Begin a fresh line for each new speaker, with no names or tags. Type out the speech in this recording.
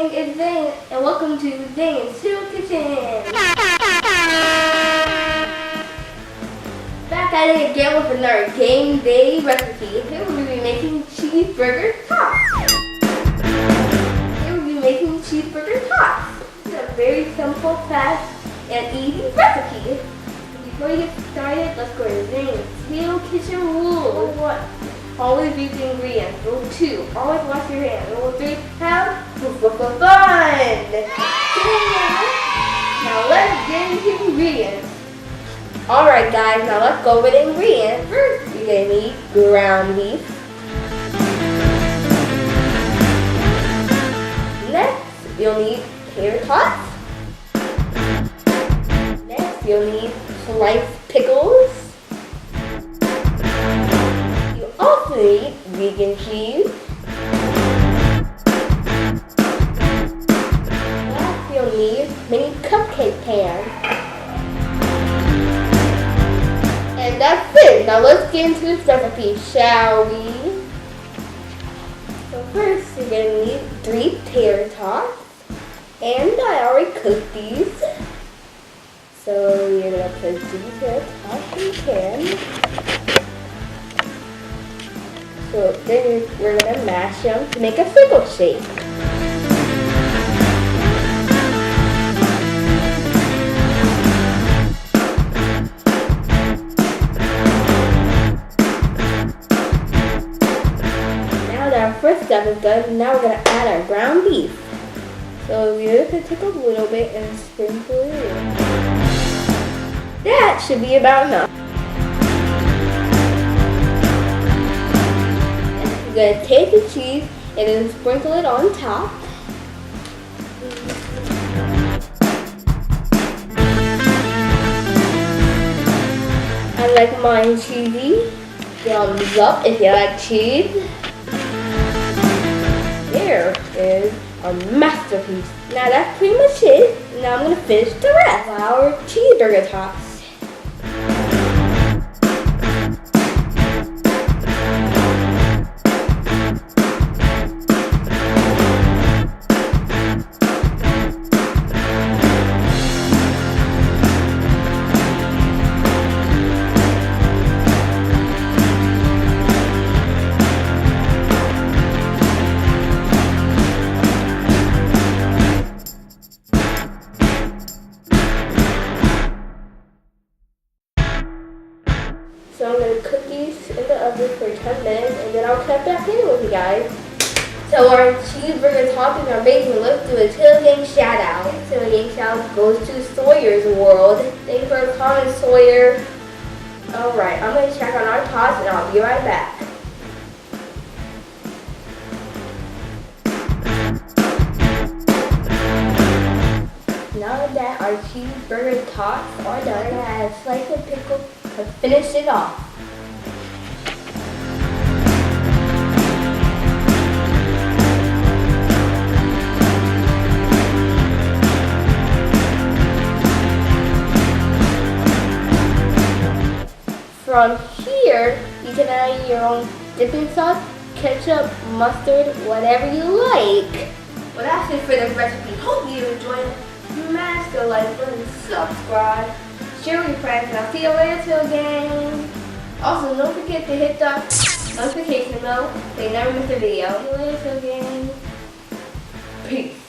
gang, it's Zane, and welcome to Zane's Cereal Kitchen. Back at it again with another game day recipe. Today we'll be making cheeseburger tots. It's a very simple, fast, and easy recipe. Before you get started, let's go to Zane's Cereal Kitchen rules. Rule 1. Always use the ingredients. Rule 2. Always wash your hands. Rule 3. Have fun! Now let's get into the ingredients. Alright guys, now let's go over the ingredients. First, you're going to need ground beef. Next, you'll need tater tots. Next, you'll need sliced pickles. You also need vegan cheese. Last, you'll need mini cupcake pan. And that's it. Now let's get into this recipe, shall we? So first, you're going to need 3 tater tots. And I already cooked these. So you're going to put 3 tater tots in the pan. So then we're going to mash them to make a circle shape. First step is done. Now we're going to add our ground beef. So we're just going to take a little bit and sprinkle it in. That should be about enough. And we're going to take the cheese and then sprinkle it on top. I like mine cheesy. Thumbs up if you like cheese. There is our masterpiece. Now that's pretty much it. Now I'm going to finish the rest of our cheeseburger tots. So I'm going to cook these in the oven for 10 minutes and then I'll cut back in with you guys. So our cheeseburger toppings are amazing. Let's do a Tail Gang shout out. Tail Gang shout out goes to Sawyer's World. Thanks for calling Sawyer. Alright, I'm going to check on our tots and I'll be right back. Now that our cheeseburger tots are done, I'm going to add a slice of pickle to finish it off. From here, you can add your own dipping sauce, ketchup, mustard, whatever you like. Well, that's it for this recipe. Hope you enjoyed it. Smash the like button, subscribe, share with your friends, and I'll see you later, Tail Gang. Also, don't forget to hit the notification bell so you never miss a video. See you later, Tail Gang. Peace.